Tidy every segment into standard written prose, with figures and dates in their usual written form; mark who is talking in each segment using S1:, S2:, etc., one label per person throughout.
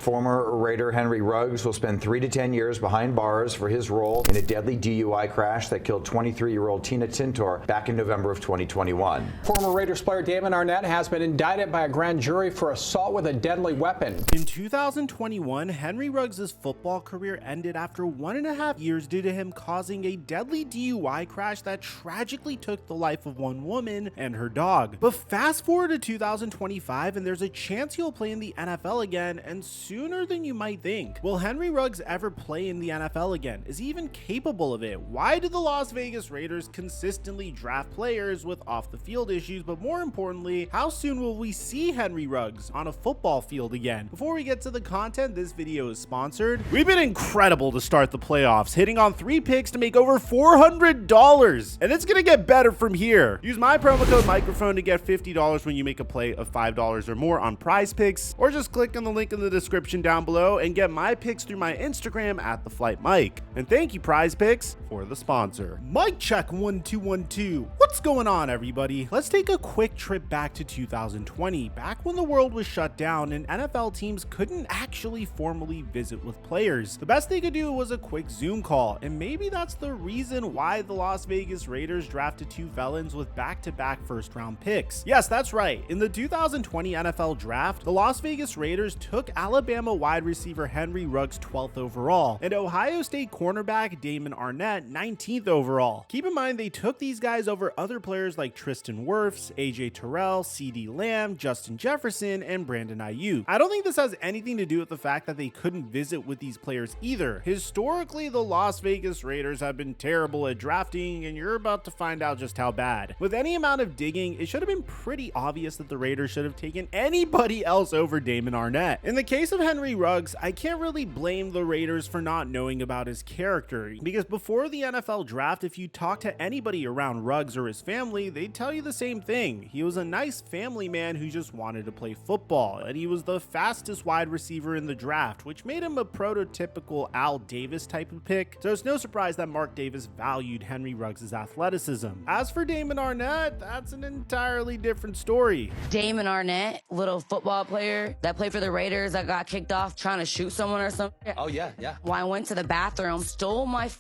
S1: Former Raider Henry Ruggs will spend 3 to 10 years behind bars for his role in a deadly DUI crash that killed 23-year-old Tina Tintor back in November of 2021.
S2: Former Raiders player Damon Arnette has been indicted by a grand jury for assault with a deadly weapon.
S3: In 2021, Henry Ruggs' football career ended after 1.5 years due to him causing a deadly DUI crash that tragically took the life of one woman and her dog. But fast forward to 2025 and there's a chance he'll play in the NFL again, and sooner than you might think. Will Henry Ruggs ever play in the NFL again? Is he even capable of it? Why do the Las Vegas Raiders consistently draft players with off the field issues? But more importantly, how soon will we see Henry Ruggs on a football field again? Before we get to the content, this video is sponsored. We've been incredible to start the playoffs, hitting on 3 picks to make over $400, and it's gonna get better from here. Use my promo code Mikerophone to get $50 when you make a play of $5 or more on Prize Picks, or just click on the link in the description down below and get my picks through my Instagram at @theflightmike. And thank you, Prize Picks, for the sponsor. Mic check 1 2 1 2. What's going on, everybody? Let's take a quick trip back to 2020, back when the world was shut down and NFL teams couldn't actually formally visit with players. The best they could do was a quick Zoom call, and maybe that's the reason why the Las Vegas Raiders drafted 2 felons with back-to-back first-round picks. Yes, that's right. In the 2020 NFL Draft, the Las Vegas Raiders took Alabama wide receiver Henry Ruggs 12th overall, and Ohio State cornerback Damon Arnette 19th overall. Keep in mind they took these guys over other players like Tristan Wirfs, AJ Terrell, CeeDee Lamb, Justin Jefferson, and Brandon Ayuk. I don't think this has anything to do with the fact that they couldn't visit with these players either. Historically, the Las Vegas Raiders have been terrible at drafting, and you're about to find out just how bad. With any amount of digging, it should have been pretty obvious that the Raiders should have taken anybody else over Damon Arnette. In the case of Henry Ruggs, I can't really blame the Raiders for not knowing about his character, because before the NFL Draft, if you talk to anybody around Ruggs or his family, they'd tell you the same thing. He was a nice family man who just wanted to play football, and he was the fastest wide receiver in the draft, which made him a prototypical Al Davis type of pick, so it's no surprise that Mark Davis valued Henry Ruggs' athleticism. As for Damon Arnette, that's an entirely different story.
S4: Damon Arnette, little football player that played for the Raiders that got kicked off trying to shoot someone or something.
S5: Oh, yeah.
S4: When I went to the bathroom, stole my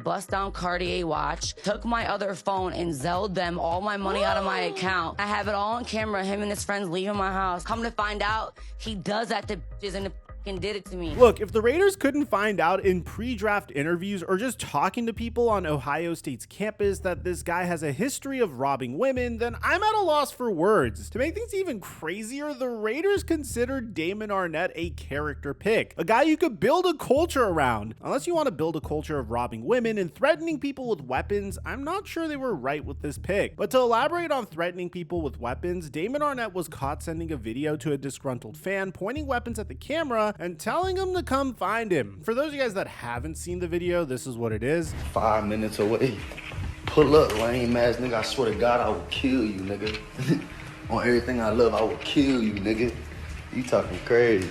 S4: bust down Cartier watch, took my other phone and Zelled them all my money out of my account. I have it all on camera, him and his friends leaving my house. Come to find out, he does that to bitches and did it to me.
S3: Look, if the Raiders couldn't find out in pre-draft interviews or just talking to people on Ohio State's campus that this guy has a history of robbing women, then I'm at a loss for words. To make things even crazier, the Raiders considered Damon Arnette a character pick, a guy you could build a culture around. Unless you want to build a culture of robbing women and threatening people with weapons, I'm not sure they were right with this pick. But to elaborate on threatening people with weapons, Damon Arnette was caught sending a video to a disgruntled fan, pointing weapons at the camera and telling him to come find him. For those of you guys that haven't seen the video, this is what it is.
S6: 5 minutes away. Pull up, lame ass nigga. I swear to God, I will kill you, nigga. On everything I love, I will kill you, nigga. You talking crazy.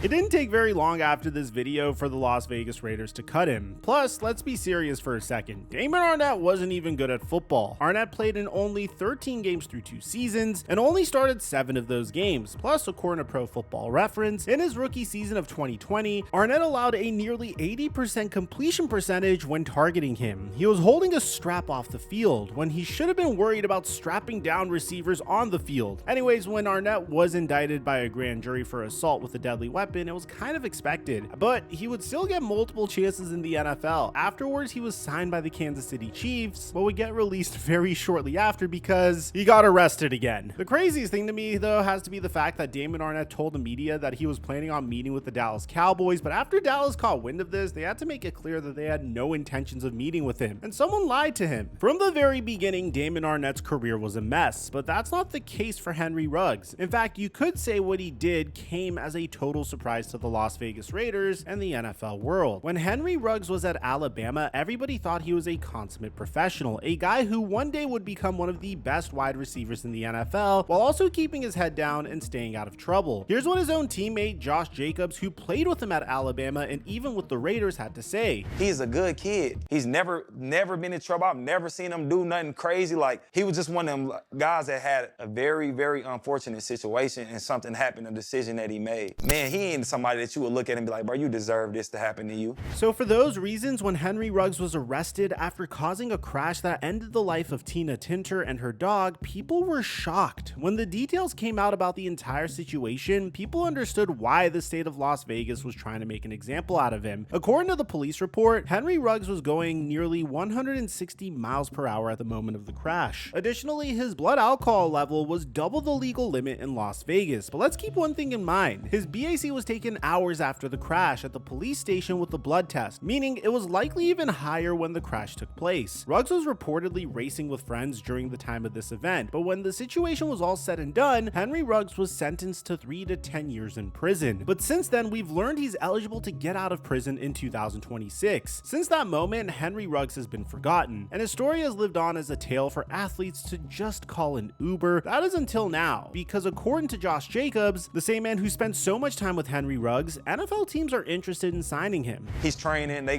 S3: It didn't take very long after this video for the Las Vegas Raiders to cut him. Plus, let's be serious for a second. Damon Arnette wasn't even good at football. Arnette played in only 13 games through 2 seasons and only started 7 of those games. Plus, according to Pro Football Reference, in his rookie season of 2020, Arnette allowed a nearly 80% completion percentage when targeting him. He was holding a strap off the field when he should have been worried about strapping down receivers on the field. Anyways, when Arnette was indicted by a grand jury for assault with a deadly weapon, it was kind of expected, but he would still get multiple chances in the NFL. Afterwards, he was signed by the Kansas City Chiefs, but would get released very shortly after because he got arrested again. The craziest thing to me, though, has to be the fact that Damon Arnette told the media that he was planning on meeting with the Dallas Cowboys, but after Dallas caught wind of this, they had to make it clear that they had no intentions of meeting with him, and someone lied to him. From the very beginning, Damon Arnette's career was a mess, but that's not the case for Henry Ruggs. In fact, you could say what he did came as a total surprise to the Las Vegas Raiders and the NFL world. When Henry Ruggs was at Alabama, everybody thought he was a consummate professional, a guy who one day would become one of the best wide receivers in the NFL, while also keeping his head down and staying out of trouble. Here's what his own teammate Josh Jacobs, who played with him at Alabama and even with the Raiders, had to say.
S5: He's a good kid. He's never been in trouble. I've never seen him do nothing crazy. Like, he was just one of them guys that had a very, very unfortunate situation and something happened, a decision that he made. Man, he ain't somebody that you would look at and be like, bro, you deserve this to happen to you.
S3: So for those reasons, when Henry Ruggs was arrested after causing a crash that ended the life of Tina Tintor and her dog, people were shocked. When the details came out about the entire situation, people understood why the state of Las Vegas was trying to make an example out of him. According to the police report, Henry Ruggs was going nearly 160 miles per hour at the moment of the crash. Additionally, his blood alcohol level was double the legal limit in Las Vegas. But let's keep one thing in mind. His BAC was taken hours after the crash at the police station with the blood test, meaning it was likely even higher when the crash took place. Ruggs was reportedly racing with friends during the time of this event, but when the situation was all said and done, Henry Ruggs was sentenced to 3 to 10 years in prison. But since then, we've learned he's eligible to get out of prison in 2026. Since that moment, Henry Ruggs has been forgotten, and his story has lived on as a tale for athletes to just call an Uber. That is until now, because according to Josh Jacobs, the same man who spent so much time with Henry Ruggs, NFL teams are interested in signing him.
S5: He's training, they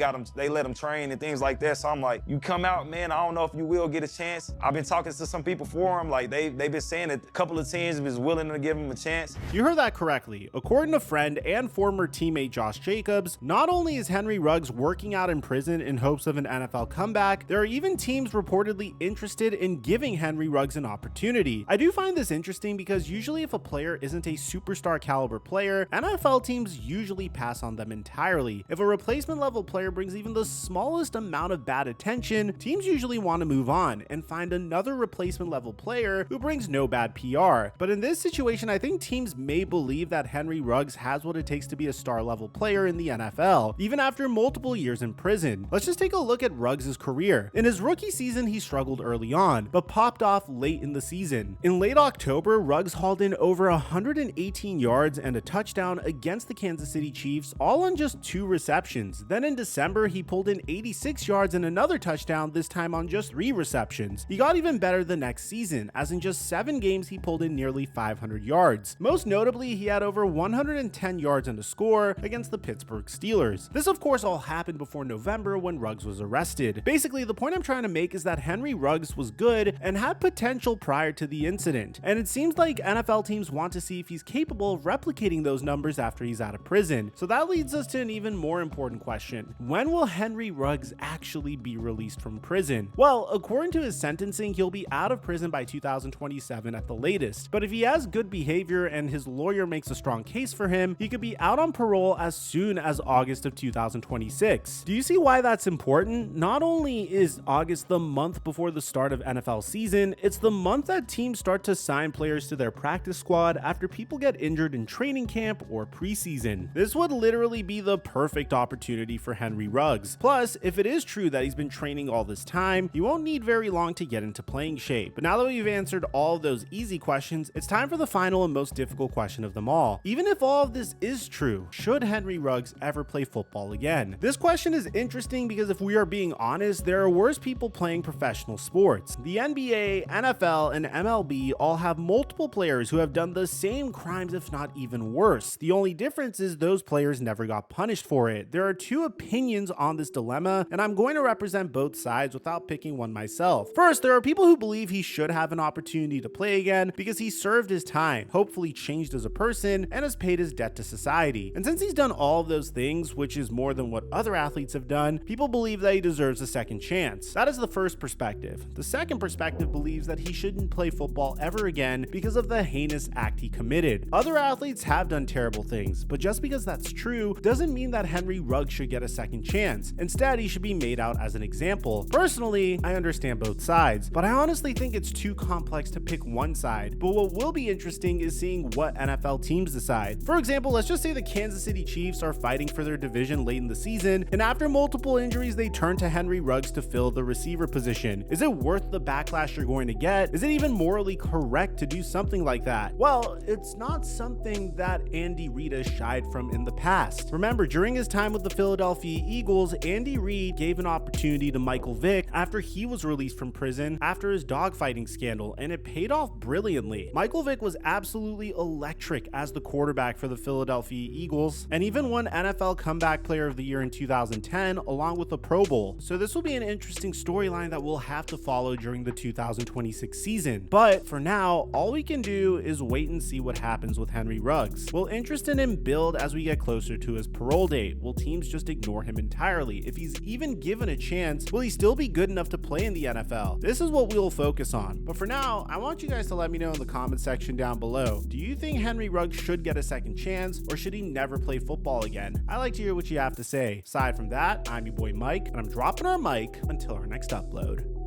S5: let him train and things like that. So I'm like, you come out, man, I don't know if you will get a chance. I've been talking to some people for him, like they've been saying that a couple of teams is willing to give him a chance.
S3: You heard that correctly. According to friend and former teammate Josh Jacobs, not only is Henry Ruggs working out in prison in hopes of an NFL comeback, there are even teams reportedly interested in giving Henry Ruggs an opportunity. I do find this interesting because usually if a player isn't a superstar caliber player, NFL teams usually pass on them entirely. If a replacement level player brings even the smallest amount of bad attention, teams usually want to move on and find another replacement level player who brings no bad PR. But in this situation, I think teams may believe that Henry Ruggs has what it takes to be a star level player in the NFL, even after multiple years in prison. Let's just take a look at Ruggs' career. In his rookie season, he struggled early on, but popped off late in the season. In late October, Ruggs hauled in over 118 yards and a touchdown against the Kansas City Chiefs, all on just 2 receptions. Then in December, he pulled in 86 yards and another touchdown, this time on just 3 receptions. He got even better the next season, as in just 7 games he pulled in nearly 500 yards. Most notably, he had over 110 yards and a score against the Pittsburgh Steelers. This of course all happened before November when Ruggs was arrested. Basically, the point I'm trying to make is that Henry Ruggs was good and had potential prior to the incident, and it seems like NFL teams want to see if he's capable of replicating those numbers after he's out of prison. So that leads us to an even more important question. When will Henry Ruggs actually be released from prison? Well, according to his sentencing, he'll be out of prison by 2027 at the latest. But if he has good behavior and his lawyer makes a strong case for him, he could be out on parole as soon as August of 2026. Do you see why that's important? Not only is August the month before the start of NFL season, it's the month that teams start to sign players to their practice squad after people get injured in training camp or preseason. This would literally be the perfect opportunity for Henry Ruggs. Plus, if it is true that he's been training all this time, he won't need very long to get into playing shape. But now that we've answered all of those easy questions, it's time for the final and most difficult question of them all. Even if all of this is true, should Henry Ruggs ever play football again? This question is interesting because if we are being honest, there are worse people playing professional sports. The NBA, NFL, and MLB all have multiple players who have done the same crimes, if not even worse. The only difference is those players never got punished for it. There are 2 opinions on this dilemma, and I'm going to represent both sides without picking one myself. First, there are people who believe he should have an opportunity to play again because he served his time, hopefully changed as a person, and has paid his debt to society. And since he's done all of those things, which is more than what other athletes have done, people believe that he deserves a second chance. That is the first perspective. The second perspective believes that he shouldn't play football ever again because of the heinous act he committed. Other athletes have done terrible things, but just because that's true doesn't mean that Henry Ruggs should get a second chance. Instead, he should be made out as an example. Personally, I understand both sides, but I honestly think it's too complex to pick one side. But what will be interesting is seeing what NFL teams decide. For example, let's just say the Kansas City Chiefs are fighting for their division late in the season, and after multiple injuries, they turn to Henry Ruggs to fill the receiver position. Is it worth the backlash you're going to get? Is it even morally correct to do something like that? Well, it's not something that Andy Reid has shied from in the past. Remember, during his time with the Philadelphia Eagles, Andy Reid gave an opportunity to Michael Vick after he was released from prison after his dogfighting scandal, and it paid off brilliantly. Michael Vick was absolutely electric as the quarterback for the Philadelphia Eagles, and even won NFL Comeback Player of the Year in 2010 along with the Pro Bowl. So this will be an interesting storyline that we'll have to follow during the 2026 season. But for now, all we can do is wait and see what happens with Henry Ruggs. We'll interest in him build as we get closer to his parole date. Will teams just ignore him entirely? If he's even given a chance, will he still be good enough to play in the NFL? This is what we will focus on. But for now, I want you guys to let me know in the comment section down below. Do you think Henry Ruggs should get a second chance, or should he never play football again? I like to hear what you have to say. Aside from that, I'm your boy Mike, and I'm dropping our mic until our next upload.